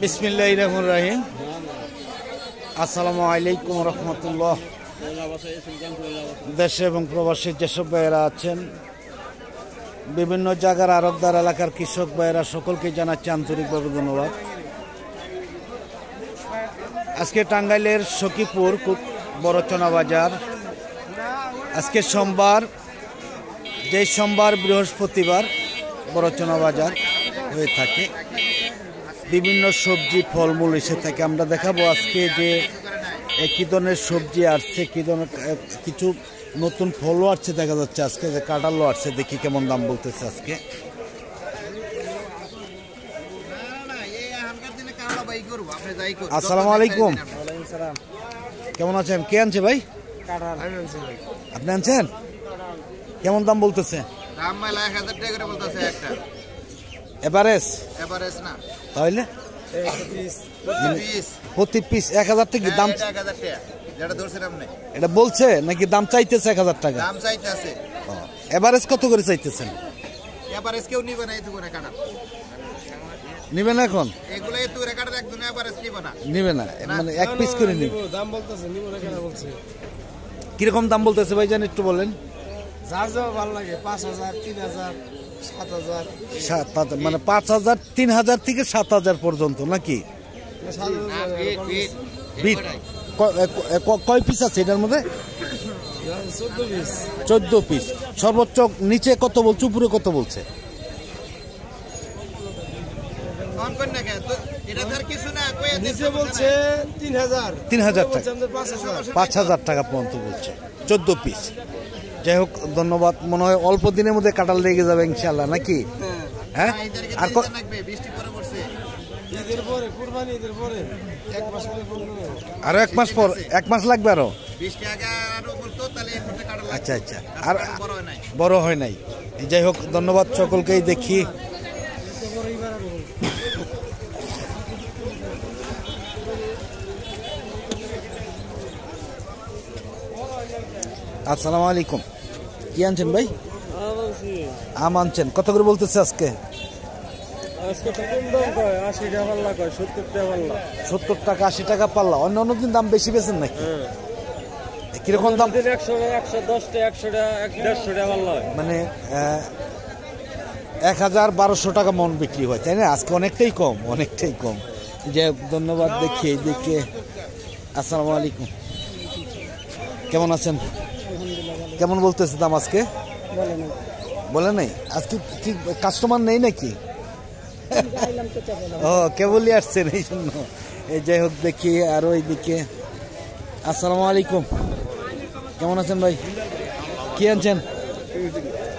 বিসমিল্লাহির রহমানির রহিম। আসসালামু আলাইকুম রহমতুল্লাহ। দেশে এবং প্রবাসী যেসব ভাইয়েরা আছেন, বিভিন্ন জায়গার আরবদার এলাকার কৃষক ভাইয়েরা সকলকে জানাচ্ছি আন্তরিকভাবে ধন্যবাদ। আজকে টাঙ্গাইলের সখীপুর বড়চনা বাজার, আজকে সোমবার, যেই সোমবার বৃহস্পতিবার বড়চনা বাজার হয়ে থাকে, বিভিন্ন সবজি ফলমূল এসে থাকে। আমরা দেখাবো আজকে যে কি ধরনের সবজি আসছে, কি ধরনের কিছু নতুন ফলও আসছে দেখা যাচ্ছে। আজকে যে কাঁঠালও আসছে, দেখি কেমন দাম বলতেছে আজকে। আসসালামু আলাইকুম, কেমন আছেন? কে আনছে ভাই? আপনি আনছেন? কেমন দাম বলতেছে? এভারেজ না তাহলে প্রতি পিস 1000 টাকা দাম। এটা বলছে নাকি দাম চাইতেছে 1000 টাকা? এভারেজ কত করে চাইতেছেন? নিবে না এখন? নিবে না, মানে এক পিস করে নিবে। কিরকম দাম বলতেছে ভাই জান, একটু বলেন। ভালো লাগে 5000, 3000, 7000, 7000, মানে 5000, 3000 থেকে 7000 পর্যন্ত নাকি? কয় পিস আছে এটার মধ্যে? 14 পিস। সর্বোচ্চ নিচে কত বলছে, উপরে কত বলছে? বলছে 3000 টাকা, 5000 টাকা পর্যন্ত বলছে 14 পিস। যাই হোক, ধন্যবাদ। মনে হয় অল্প দিনের মধ্যে কাঁঠাল লেগে যাবে ইনশাল্লাহ নাকি? হ্যাঁ, আর আরো 1 মাস পর, 1 মাস লাগবে আরো। আচ্ছা আচ্ছা, আর বড় হয় নাই। যাই হোক, ধন্যবাদ সকলকেই। দেখি আসসালামু আলাইকুম, কি আনছেন ভাই? আম আনছেন, কত করে বলতেছে আজকে? 70 টাকা, 80 টাকা পাল্লা। অন্য অন্য দিন দাম বেশি বেছেন নাকি? কিরকম দাম? 110 টাকা, 100 টাকা, 150 টাকা পাল্লা, মানে 1000-1200 টাকা মন বিক্রি হয়, তাই না? আজকে অনেকটাই কম, অনেকটাই কম। যে ধন্যবাদ। দেখি এইদিকে। আসসালামু আলাইকুম, কেমন আছেন? কেমন বলতেছে দাম আজকে? বলে নাই আজকে? কি কাস্টমার নেই নাকি? ও, কেবলই আসছেন এই জন্য। যাই হোক, দেখি আরো এইদিকে। আসসালামু আলাইকুম, কেমন আছেন ভাই? কি আনছেন?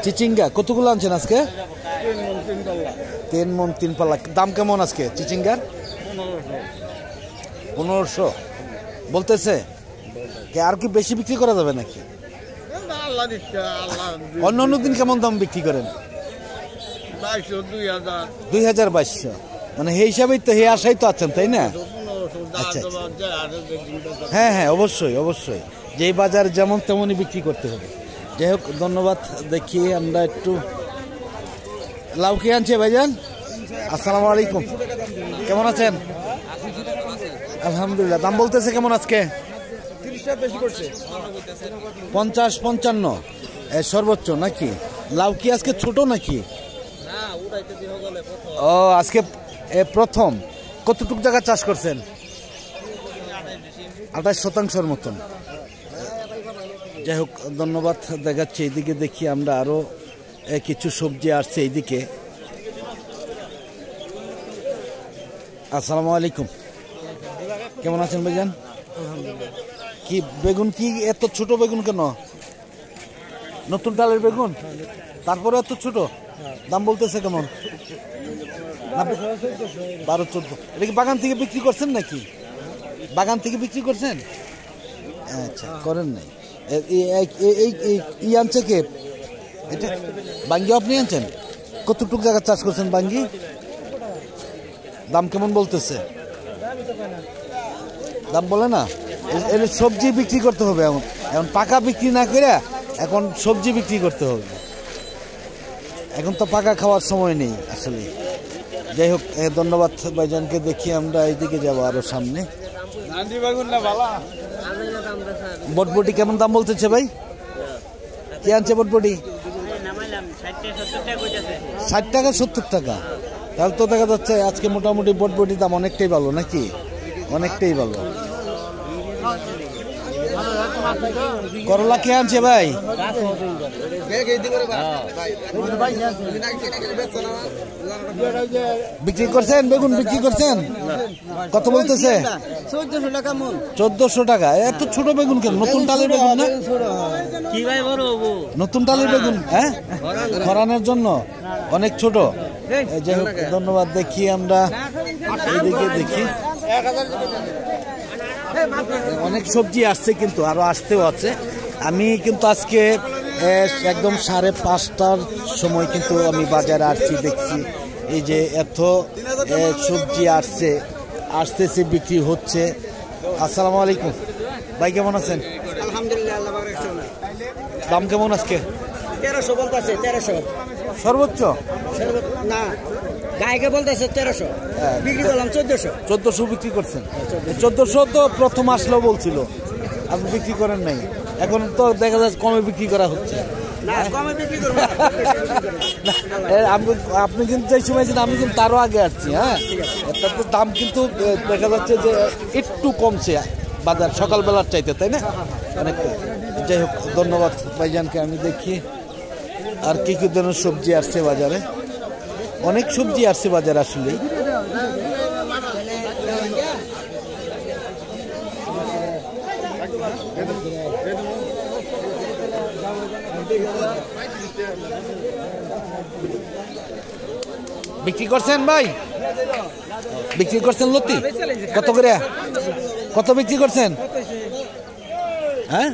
চিচিঙ্গা কতগুলো আনছেন আজকে? 3 মন 3 পাল্লা। দাম কেমন আজকে চিচিঙ্গার? 1500 বলতেছে। আর কি বেশি বিক্রি করা যাবে নাকি? অন্য অন্য দিন কেমন দাম বিক্রি করেন? 2200, মানে সেই হিসাবেই তো, হে আশাই তো আছেন, তাই না? আচ্ছা, হ্যাঁ হ্যাঁ, অবশ্যই অবশ্যই, যেই বাজার যেমন তেমনই বিক্রি করতে হবে। যাই হোক, ধন্যবাদ। দেখি আমরা একটু লাউ কি আনছে ভাইজান? আসসালামু আলাইকুম, কেমন আছেন? আলহামদুলিল্লাহ। দাম বলতেছে কেমন আজকে? 50-55 সর্বোচ্চ নাকি? লাউ কি আজকে ছোট নাকি? ও, আজকে প্রথম। কতটুক জায়গা চাষ করছেন? 28% মতন। যাই হোক, ধন্যবাদ। দেখাচ্ছি এইদিকে। দেখি আমরা আরো কিছু সবজি আসছে এইদিকে। আসসালামু আলাইকুম, কেমন আছেন ভাইজান? কি বেগুন, কি এত ছোট বেগুন কেন? নতুন ডালের বেগুন, তারপরে এত ছোট? দাম বলতেছে কেমন? 12-14। এটা কি বাগান থেকে বিক্রি করছেন নাকি? বাগান থেকে বিক্রি করছেন? আচ্ছা, করেন নাই। এই আনছে কে? এটা বাঙ্গি আপনি আনছেন? কতটুক জায়গা চাষ করছেন বাঙ্গি? দাম কেমন বলতেছে? দাম বলে না। এর সবজি বিক্রি করতে হবে এখন, এখন পাকা বিক্রি না করে এখন সবজি বিক্রি করতে হবে। এখন তো পাকা খাওয়ার সময় নেই আসলে। যাই হোক ধন্যবাদ ভাইজানকে। দেখি আমরা এইদিকে যাবো আরো সামনে। বটবটি কেমন দাম বলতেছে ভাই? কি আনছে বটবটি? 60 টাকা 70 টাকা। তাহলে তো দেখা যাচ্ছে আজকে মোটামুটি বটবটির দাম অনেকটাই ভালো নাকি? অনেকটাই ভালো। করলা কে আনছে ভাই? বিক্রি করছেন? বেগুন বিক্রি করছেন? কত বলতেছে? 1400 টাকা। এত ছোট বেগুন কেন? নতুন টালের বেগুন না? নতুন টালের বেগুন। হ্যাঁ, খরানের জন্য অনেক ছোট। যাই হোক ধন্যবাদ। দেখি আমরা এইদিকে দেখি, অনেক সবজি আসছে কিন্তু আরো আসতেও আছে। আমি কিন্তু আজকে একদম 5:30টার সময় কিন্তু আমি বাজারে আসছি, দেখছি এই যে এত সবজি আসতেছে, বিক্রি হচ্ছে। আসসালামু আলাইকুম ভাই, কেমন আছেন? আলহামদুলিল্লাহ। দাম কেমন আজকে? 1300 বলতেছে। 1300 সর্বোচ্চ না, গায়কে বলতেছে 1300, বিক্রি করলাম 1400। 1400 বিক্রি করছেন? 1400 তো প্রথম আসলেও বলছিল, আপনি বিক্রি করেন নাই। এখন তো দেখা যাচ্ছে কমে বিক্রি করা হচ্ছে। আপনি কিন্তু যেই সময় আমি কিন্তু তারও আগে আসছি। হ্যাঁ, তাতে দাম কিন্তু দেখা যাচ্ছে যে একটু কমছে বাজার সকালবেলার চাইতে, তাই না? অনেকটা। যাই হোক ধন্যবাদ ভাইজানকে। আমি দেখি আর কি কি ধরনের সবজি আসছে বাজারে। অনেক সবজি আসছে বাজারে আসলে। বিক্রি করছেন ভাই? বিক্রি করছেন লতি? কত করে? কত বিক্রি করছেন? হ্যাঁ,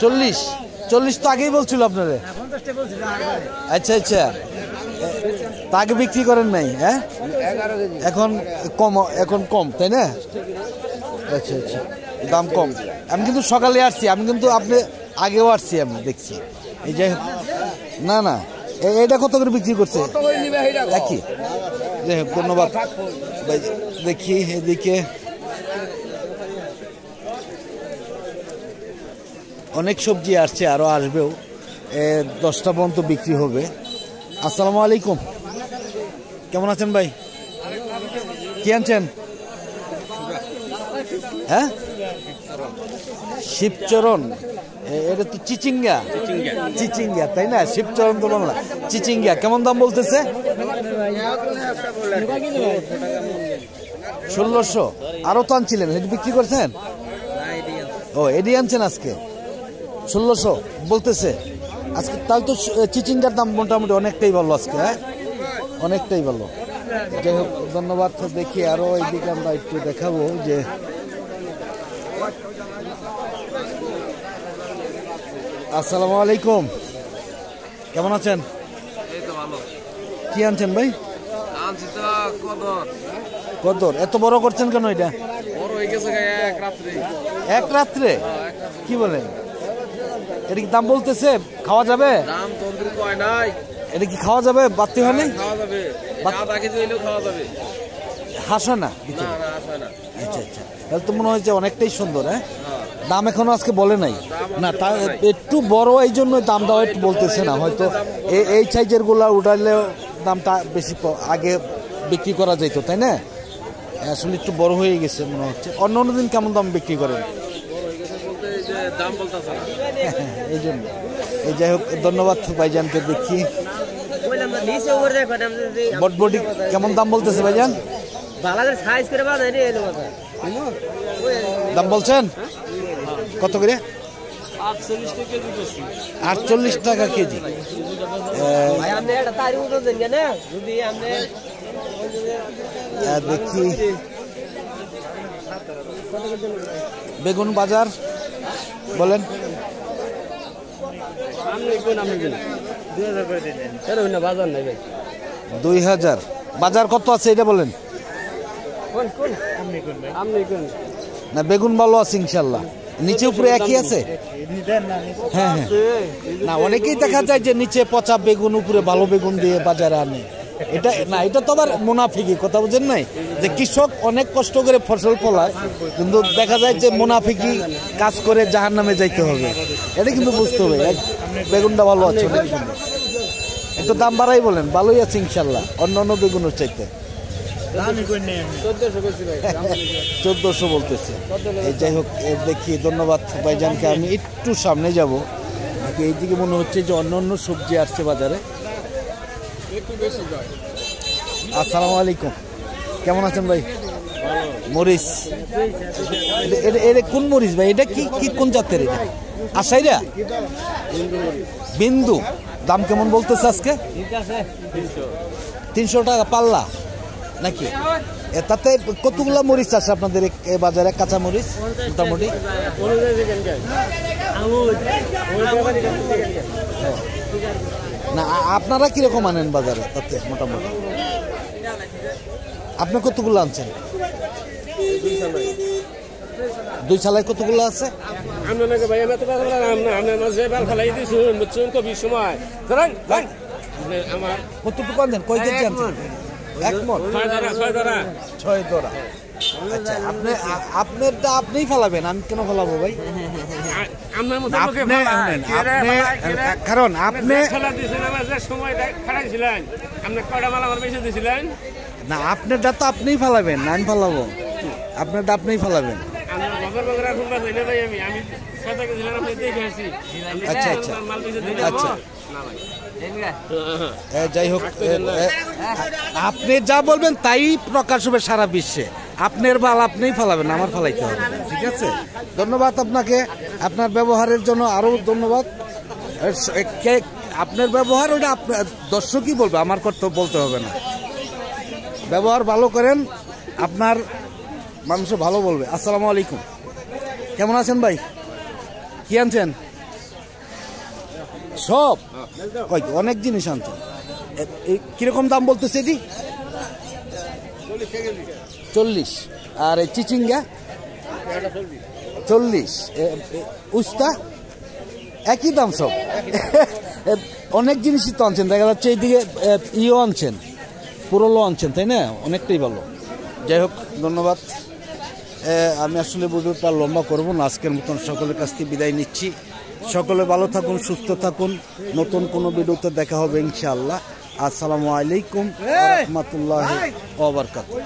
40 তো আগেই বলছিল আপনারে। আচ্ছা আচ্ছা, তা আগে বিক্রি করেন নাই? হ্যাঁ, এখন কম তাই না? আচ্ছা আচ্ছা, দাম কম। আমি কিন্তু সকালে আসছি, আমি কিন্তু আপনি আগেও আসছি, আমি দেখছি। এই যাই হোক, না না, এটা কত করে বিক্রি করছে? একই। যাই হোক ধন্যবাদ। দেখি এদিকে অনেক সবজি আসছে, আরো আসবেও। 10টা পর্যন্ত বিক্রি হবে। আসসালামু আলাইকুম, কেমন আছেন ভাই? কি আনছেন? হ্যাঁ, শিবচরণ। এটা তো চিচিঙ্গা, তাই না? শিবচরণ তো বাংলা, চিচিঙ্গা। কেমন দাম বলতেছে? 1600। আরো তো আনছিলেন, এটা বিক্রি করছেন? ও, এডি আনছেন আজকে 1600 বলতেছে আজকে। তাহলে তো চিচিঙ্গার দাম মোটামুটি অনেকটাই ভালো আজকে। হ্যাঁ, অনেকটাই ভালো। যাই হোক ধন্যবাদ। দেখি আরো এইদিকে আমরা একটু দেখাবো যে আসসালামু আলাইকুম, কেমন আছেন? কি আনছেন ভাই? কদর। এত বড় করছেন কেন? এটা এক রাত্রে? কি বলেন? এটা কি দাম বলতেছে? খাওয়া যাবে? এটা কি খাওয়া যাবে? বাড়তি হয়নি? হাসো না? আচ্ছা আচ্ছা, তাহলে তো মনে হয়েছে অনেকটাই সুন্দর। হ্যাঁ, দাম এখনো আজকে বলে নাই না, তা একটু বড় এই জন্য দামটা একটু বলতেছে না। হয়তো এই সাইজের গুলা উঠালে দামটা বেশি আগে বিক্রি করা যেত, তাই না? আসলে একটু বড় হয়ে গেছে মনে হচ্ছে। অন্য দিন কেমন দাম বিক্রি করেন? এই জন্য। এই যাই হোক ধন্যবাদ ভাইজানকে। দেখি বটবটি কেমন দাম বলতেছে ভাইজান? দাম বলছেন কত করে? 48 টাকা কেজি। দেখি বেগুন বাজার বলেন। 2000 বাজার কত আছে এটা বলেন না? বেগুন ভালো আছে ইনশাল্লাহ, নিচে উপরে একই আছে? হ্যাঁ হ্যাঁ, না অনেকেই দেখা যায় যে নিচে পচা বেগুন উপরে ভালো বেগুন দিয়ে বাজারে আনে। এটা না, এটা তো আবার মুনাফিকি, কথা বুঝেন নাই? যে কৃষক অনেক কষ্ট করে ফসল ফলায়, কিন্তু দেখা যায় যে মুনাফিকি কাজ করে জাহান্নামে যাইতে হবে। এটা কিন্তু বুঝতে হবে। বেগুনটা ভালো আছে, অনেক সুন্দর। একটু দাম বাড়াই বলেন, ভালোই আছে ইনশাল্লাহ অন্য অন্য বেগুনের চাইতে। 1400 বলতেছে। এই যাই হোক, দেখি, ধন্যবাদ ভাইজানকে। আমি একটু সামনে যাব, এইদিকে মনে হচ্ছে যে অন্য অন্য সবজি আসছে বাজারে। আসসালামু আলাইকুম, কেমন আছেন ভাই? মরিচ, এটা কোন মরিচ ভাই? এটা কি কি কোন জাতের? এটা আশাইরা বিন্দু। দাম কেমন বলতেছে আজকে? 300 টাকা পাল্লা নাকি? তাতে কতগুলা মরিচ আছে আপনাদের এই বাজারে, কাঁচা মরিচ মোটামুটি? না, আপনারা কিরকম আনেন বাজারে তাতে মোটামুটি? আপনি কতগুলো আনছেন? 2 ছালায় কতগুলো আছে? কতটুকু আনছেন? কয় কেজি আনছেন? 1 মণ? 6 ধরা। আচ্ছা, আপনারটা আপনিই ফেলাবেন, আমি কেন ফেলাবো ভাই? কারণ আপনি না, আপনারটা তো আপনিই ফেলাবেন, আমি ফেলাবো? আপনারটা আপনিই ফেলাবেন। আচ্ছা আচ্ছা আচ্ছা, যাই হোক, আপনি যা বলবেন তাই প্রকাশ হবে সারা বিশ্বে। আপনার বাল আপনিই ফেলাবেন, আমার ফেলাইতে হবে, ঠিক আছে? ধন্যবাদ আপনাকে, আপনার ব্যবহারের জন্য আরও ধন্যবাদ। আপনার ব্যবহার ওটা আপনার দর্শকই বলবে, আমার কর্তব্য বলতে হবে না। ব্যবহার ভালো করেন, আপনার মানুষ ভালো বলবে। আসসালামু আলাইকুম, কেমন আছেন ভাই? কি আনছেন? সব অনেক জিনিস আনছেন। কিরকম দাম বলতেছে এটি? 40। আর এই চিচিঙ্গা 40। উস্তা একই দাম সব। অনেক জিনিসই তো আনছেন, দেখা যাচ্ছে এইদিকে ইও আনছেন, পুরোলো আনছেন, তাই না? অনেকটাই ভালো। যাই হোক, ধন্যবাদ। আমি আসলে ভিডিওটা লম্বা করব না, আজকের মতন সকলের কাছ থেকে বিদায় নিচ্ছি। সকলে ভালো থাকুন, সুস্থ থাকুন। নতুন কোনো ভিডিওতে দেখা হবে ইনশাআল্লাহ। আসসালামু আলাইকুম ওয়া রাহমাতুল্লাহি ওয়া বারাকাতুহু।